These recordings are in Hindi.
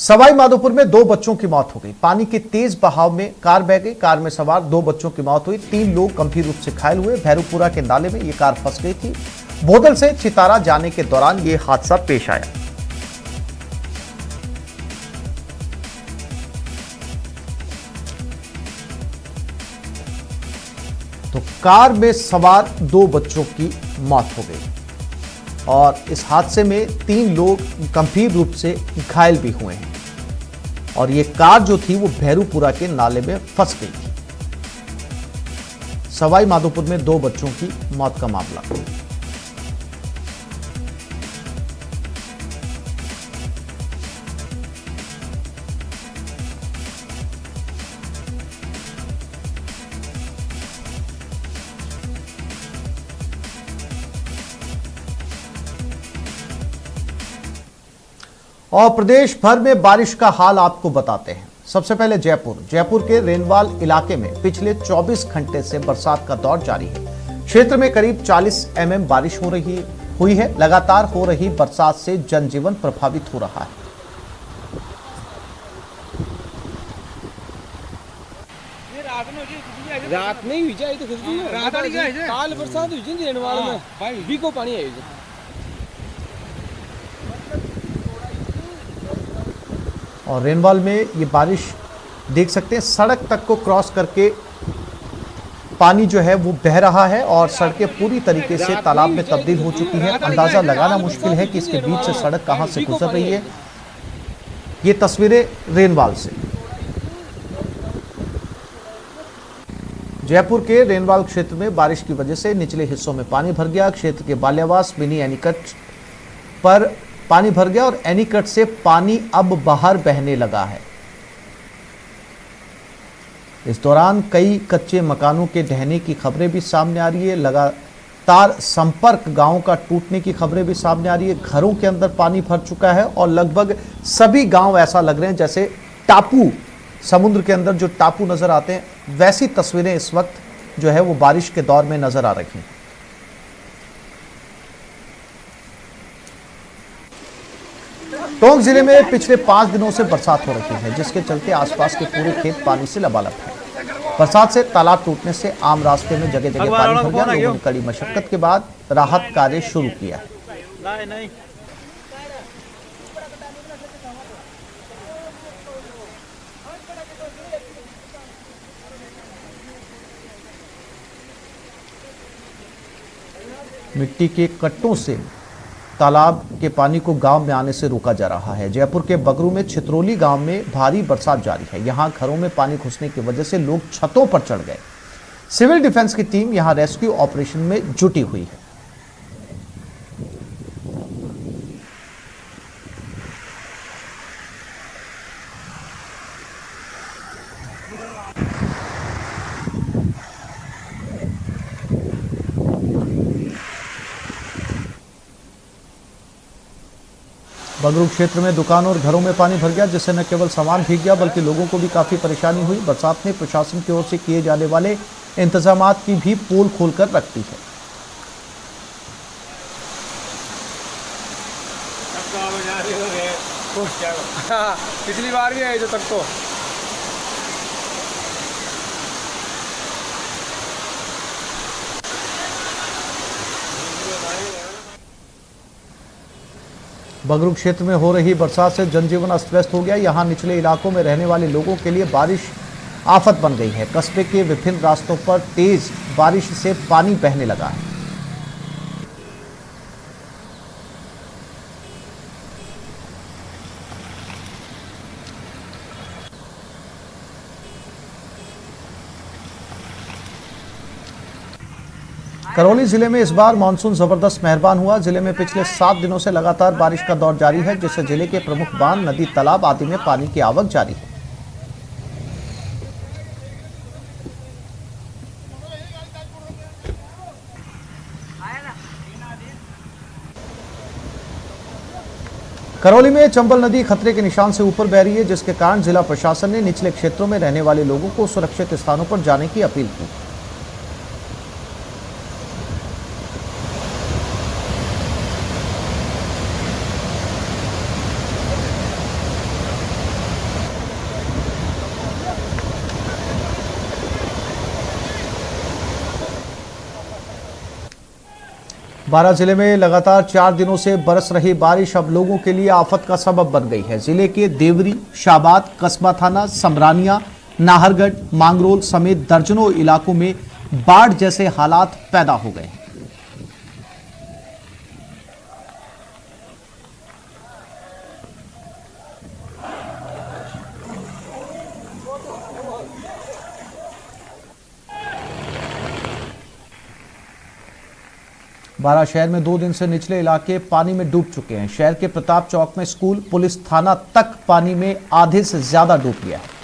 सवाई माधोपुर में दो बच्चों की मौत हो गई। पानी के तेज बहाव में कार बह गई। कार में सवार दो बच्चों की मौत हुई। 3 लोग गंभीर रूप से घायल हुए। भैरूपुरा के नाले में यह कार फंस गई थी। बोदल से चितारा जाने के दौरान यह हादसा पेश आया। तो कार में सवार दो बच्चों की मौत हो गई और इस हादसे में 3 लोग गंभीर रूप से घायल भी हुए हैं और ये कार जो थी वो भैरूपुरा के नाले में फंस गई थी। सवाई माधोपुर में 2 बच्चों की मौत का मामला। और प्रदेश भर में बारिश का हाल आपको बताते हैं। सबसे पहले जयपुर के रेनवाल इलाके में पिछले 24 घंटे से बरसात का दौर जारी है। क्षेत्र में करीब 40 mm बारिश हुई है। लगातार हो रही बरसात से जनजीवन प्रभावित हो रहा है। रात नहीं हुई जाए तो काल बरसात हुई थी रेनवाल में भाई भी को पानी आई। और रेनवाल में ये बारिश देख सकते हैं, सड़क तक को क्रॉस करके पानी जो है वो बह रहा है और सड़कें पूरी तरीके से तालाब में तब्दील हो चुकी हैं। अंदाजा लगाना मुश्किल है कि इसके बीच से सड़क कहां से गुजर रही है। ये तस्वीरें रेनवाल से। जयपुर के रेनवाल क्षेत्र में बारिश की वजह से निचले हिस्सों में पानी भर गया। क्षेत्र के बाल्यावास मिनी एनीकट पर पानी भर गया और एनीकट से पानी अब बाहर बहने लगा है। इस दौरान कई कच्चे मकानों के ढहने की खबरें भी सामने आ रही है। लगातार संपर्क गांवों का टूटने की खबरें भी सामने आ रही है। घरों के अंदर पानी भर चुका है और लगभग सभी गांव ऐसा लग रहे हैं जैसे टापू, समुद्र के अंदर जो टापू नजर आते हैं, वैसी तस्वीरें इस वक्त जो है वो बारिश के दौर में नजर आ रही हैं। टोंक जिले में पिछले 5 दिनों से बरसात हो रही है, जिसके चलते आसपास के पूरे खेत पानी से लबालब है। बरसात से तालाब टूटने से आम रास्ते में जगह जगह पानी भर गया। लोगों ने कड़ी मशक्कत के बाद राहत कार्य शुरू किया। मिट्टी के कट्टों से तालाब के पानी को गांव में आने से रोका जा रहा है। जयपुर के बगरू में छितरौली गांव में भारी बरसात जारी है। यहां घरों में पानी घुसने की वजह से लोग छतों पर चढ़ गए। सिविल डिफेंस की टीम यहां रेस्क्यू ऑपरेशन में जुटी हुई है। बगरू क्षेत्र में दुकानों और घरों में पानी भर गया, जिससे न केवल सामान भीग गया बल्कि लोगों को भी काफी परेशानी हुई। बरसात ने प्रशासन की ओर से किए जाने वाले इंतजामात की भी पोल खोलकर रख दी है। पिछली बार भी आए जो तक तो बगरू क्षेत्र में हो रही बरसात से जनजीवन अस्त व्यस्त हो गया। यहां निचले इलाकों में रहने वाले लोगों के लिए बारिश आफत बन गई है। कस्बे के विभिन्न रास्तों पर तेज बारिश से पानी बहने लगा है। करौली जिले में इस बार मानसून जबरदस्त मेहरबान हुआ। जिले में पिछले 7 दिनों से लगातार बारिश का दौर जारी है, जिससे जिले के प्रमुख बांध, नदी, तालाब आदि में पानी की आवक जारी है। करौली में चंबल नदी खतरे के निशान से ऊपर बह रही है, जिसके कारण जिला प्रशासन ने निचले क्षेत्रों में रहने वाले लोगों को सुरक्षित स्थानों पर जाने की अपील की। बारां जिले में लगातार 4 दिनों से बरस रही बारिश अब लोगों के लिए आफत का सबब बन गई है। जिले के देवरी, शाबाद, कस्बा थाना, समरानिया, नाहरगढ़, मांगरोल समेत दर्जनों इलाकों में बाढ़ जैसे हालात पैदा हो गए हैं। बारां शहर में 2 दिन से निचले इलाके पानी में डूब चुके हैं। शहर के प्रताप चौक में स्कूल, पुलिस थाना तक पानी में आधे से ज्यादा डूब गया है।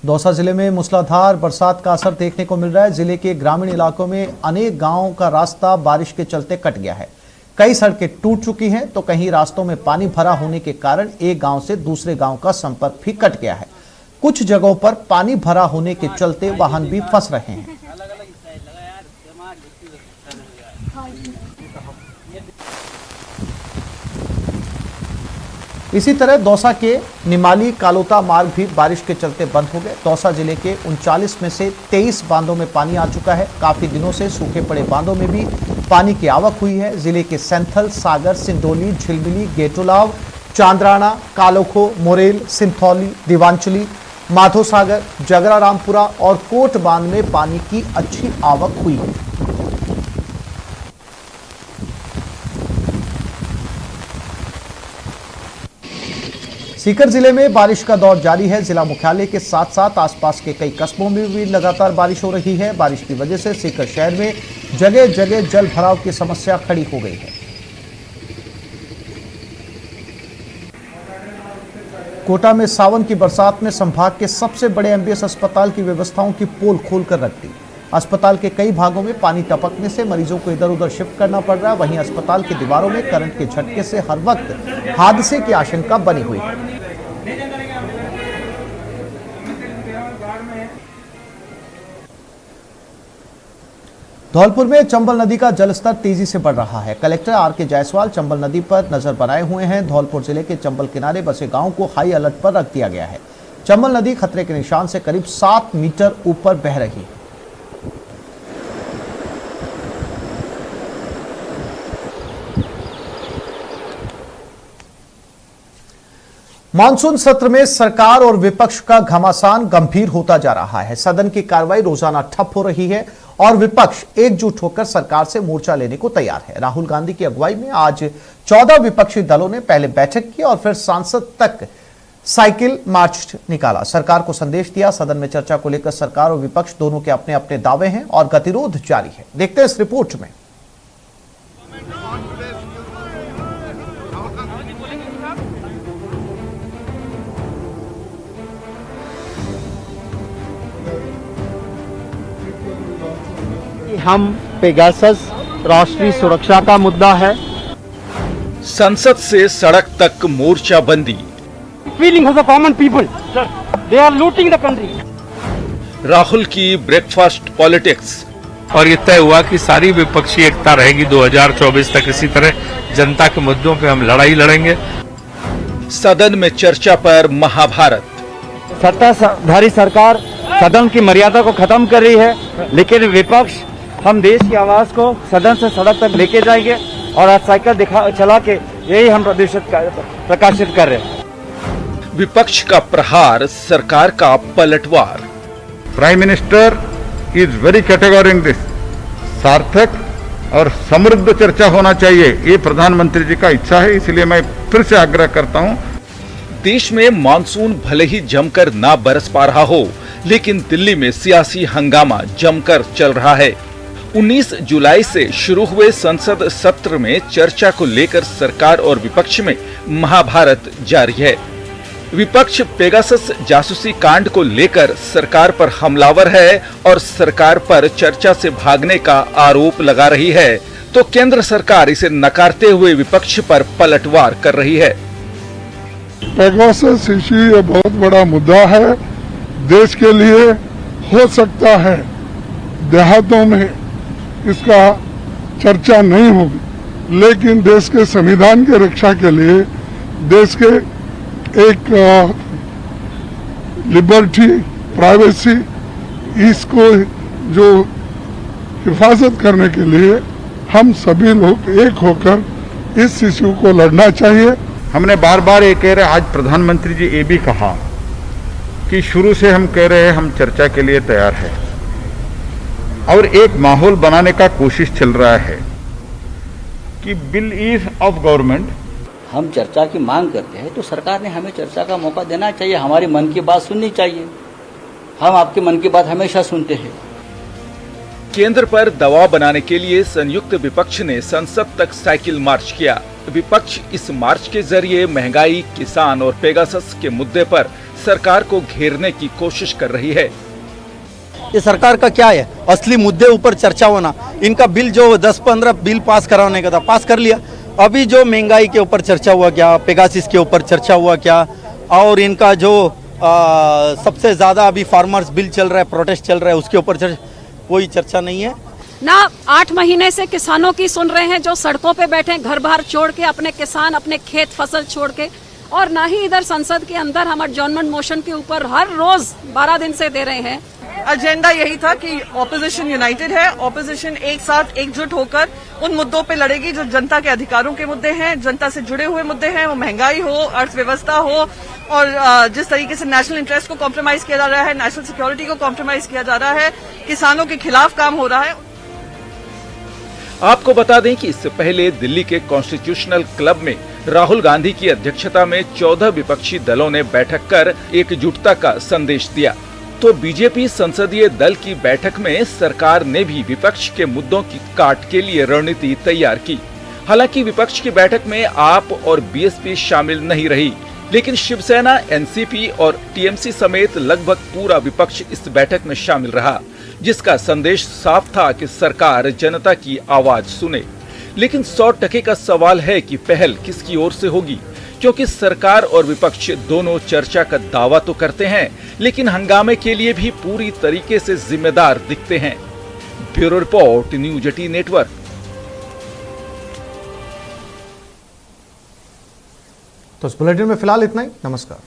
दौसा जिले में मूसलाधार बरसात का असर देखने को मिल रहा है। जिले के ग्रामीण इलाकों में अनेक गांवों का रास्ता बारिश के चलते कट गया है। कई सड़कें टूट चुकी हैं तो कहीं रास्तों में पानी भरा होने के कारण एक गांव से दूसरे गांव का संपर्क भी कट गया है। कुछ जगहों पर पानी भरा होने के चलते वाहन भी फंस रहे हैं। इसी तरह दौसा के निमाली कालोता मार्ग भी बारिश के चलते बंद हो गए। दौसा जिले के 39 में से 23 बांधों में पानी आ चुका है। काफी दिनों से सूखे पड़े बांधों में भी पानी की आवक हुई है। जिले के सैंथल, सागर, सिंडोली, झिलमिली, गेटोलाव, चांद्राना, कालोखो, मोरेल, सिंथौली, दीवांचली, माधोसागर, जगरा रामपुरा और कोट बांध में पानी की अच्छी आवक हुई है। सीकर जिले में बारिश का दौर जारी है। जिला मुख्यालय के साथ साथ आसपास के कई कस्बों में भी लगातार बारिश हो रही है। बारिश की वजह से सीकर शहर में जगह जगह जल भराव की समस्या खड़ी हो गई है। कोटा में सावन की बरसात में संभाग के सबसे बड़े एमबीएस अस्पताल की व्यवस्थाओं की पोल खोलकर रख दी। अस्पताल के कई भागों में पानी टपकने से मरीजों को इधर उधर शिफ्ट करना पड़ रहा है। वहीं अस्पताल की दीवारों में करंट के झटके से हर वक्त हादसे की आशंका बनी हुई है। धौलपुर में चंबल नदी का जलस्तर तेजी से बढ़ रहा है। Collector R K. जायसवाल चंबल नदी पर नजर बनाए हुए हैं। धौलपुर जिले के चंबल किनारे बसे गांवों को हाई अलर्ट पर रख दिया गया है। चंबल नदी खतरे के निशान से करीब 7 मीटर ऊपर बह रही है। मानसून सत्र में सरकार और विपक्ष का घमासान गंभीर होता जा रहा है। सदन की कार्रवाई रोजाना ठप हो रही है और विपक्ष एकजुट होकर सरकार से मोर्चा लेने को तैयार है। राहुल गांधी की अगुवाई में आज 14 विपक्षी दलों ने पहले बैठक की और फिर सांसद तक साइकिल मार्च निकाला। सरकार को संदेश दिया। सदन में चर्चा को लेकर सरकार और विपक्ष दोनों के अपने अपने दावे हैं और गतिरोध जारी है। देखते हैं इस रिपोर्ट में। हम पेगासस राष्ट्रीय सुरक्षा का मुद्दा है। संसद से सड़क तक मोर्चाबंदी। Feeling of the common people, sir, they are looting the country. Rahul की ब्रेकफास्ट पॉलिटिक्स। और ये तय हुआ कि सारी विपक्षी एकता रहेगी 2024 तक। इसी तरह जनता के मुद्दों पे हम लड़ाई लड़ेंगे। सदन में चर्चा पर महाभारत। सत्ताधारी सरकार सदन की मर्यादा को खत्म कर रही है, लेकिन विपक्ष हम देश की आवाज को सदन से सड़क तक लेके जाएंगे और आज साइकिल चला के यही हम प्रकाशित कर रहे हैं। विपक्ष का प्रहार, सरकार का पलटवार। Prime minister is very category in this. सार्थक और समृद्ध चर्चा होना चाहिए, ये प्रधानमंत्री जी का इच्छा है। इसलिए मैं फिर से आग्रह करता हूं। देश में मानसून भले ही जमकर ना बरस पा रहा हो, लेकिन दिल्ली में सियासी हंगामा जमकर चल रहा है। 19 जुलाई से शुरू हुए संसद सत्र में चर्चा को लेकर सरकार और विपक्ष में महाभारत जारी है। विपक्ष पेगासस जासूसी कांड को लेकर सरकार पर हमलावर है और सरकार पर चर्चा से भागने का आरोप लगा रही है, तो केंद्र सरकार इसे नकारते हुए विपक्ष पर पलटवार कर रही है। पेगासस इश्यू ये बहुत बड़ा मुद्दा है देश के लिए। हो सकता है देहातों में इसका चर्चा नहीं होगी, लेकिन देश के संविधान की रक्षा के लिए, देश के एक लिबर्टी, प्राइवेसी, इसको जो हिफाजत करने के लिए हम सभी लोग एक होकर इस इश्यू को लड़ना चाहिए। हमने बार बार ये कह रहे, आज प्रधानमंत्री जी ये भी कहा कि शुरू से हम कह रहे हैं हम चर्चा के लिए तैयार है और एक माहौल बनाने का कोशिश चल रहा है कि बिल इज ऑफ गवर्नमेंट। हम चर्चा की मांग करते हैं तो सरकार ने हमें चर्चा का मौका देना चाहिए, हमारी मन की बात सुननी चाहिए। हम आपके मन की बात हमेशा सुनते हैं। केंद्र पर दबाव बनाने के लिए संयुक्त विपक्ष ने संसद तक साइकिल मार्च किया। विपक्ष इस मार्च के जरिए महंगाई, किसान और पेगासस के मुद्दे पर सरकार को घेरने की कोशिश कर रही है। ये सरकार का क्या है, असली मुद्दे ऊपर चर्चा होना। इनका बिल जो 10-15 बिल पास कराने का था, पास कर लिया। अभी जो महंगाई के ऊपर चर्चा हुआ क्या, पेगासिस के ऊपर चर्चा हुआ क्या, और इनका जो सबसे ज्यादा अभी फार्मर्स बिल चल रहा है, प्रोटेस्ट चल रहा है, उसके ऊपर कोई चर्चा नहीं है ना। 8 महीने से किसानों की सुन रहे हैं जो सड़कों पे बैठे, घर बार छोड़ के, अपने किसान अपने खेत फसल छोड़ के, और ना ही इधर संसद के अंदर हम एडजॉर्नमेंट मोशन के ऊपर हर रोज 12 दिन से दे रहे हैं। एजेंडा यही था कि ऑपोजिशन यूनाइटेड है, ऑपोजिशन एक साथ एकजुट होकर उन मुद्दों पे लड़ेगी जो जनता के अधिकारों के मुद्दे हैं, जनता से जुड़े हुए मुद्दे हैं। वो महंगाई हो, अर्थव्यवस्था हो, और जिस तरीके से नेशनल इंटरेस्ट को कॉम्प्रोमाइज किया जा रहा है, नेशनल सिक्योरिटी को कॉम्प्रोमाइज किया जा रहा है, किसानों के खिलाफ काम हो रहा है। आपको बता दें कि इससे पहले दिल्ली के कॉन्स्टिट्यूशनल क्लब में राहुल गांधी की अध्यक्षता में 14 विपक्षी दलों ने बैठक कर एकजुटता का संदेश दिया। तो बीजेपी संसदीय दल की बैठक में सरकार ने भी विपक्ष के मुद्दों की काट के लिए रणनीति तैयार की। हालांकि विपक्ष की बैठक में आप और बीएसपी शामिल नहीं रही, लेकिन शिवसेना, एनसीपी और टीएमसी समेत लगभग पूरा विपक्ष इस बैठक में शामिल रहा, जिसका संदेश साफ था कि सरकार जनता की आवाज सुने। लेकिन 100% का सवाल है कि पहल किसकी ओर से होगी, क्योंकि सरकार और विपक्ष दोनों चर्चा का दावा तो करते हैं, लेकिन हंगामे के लिए भी पूरी तरीके से जिम्मेदार दिखते हैं। Bureau report, news 18 network. तो इस बुलेटिन में फिलहाल इतना ही। नमस्कार।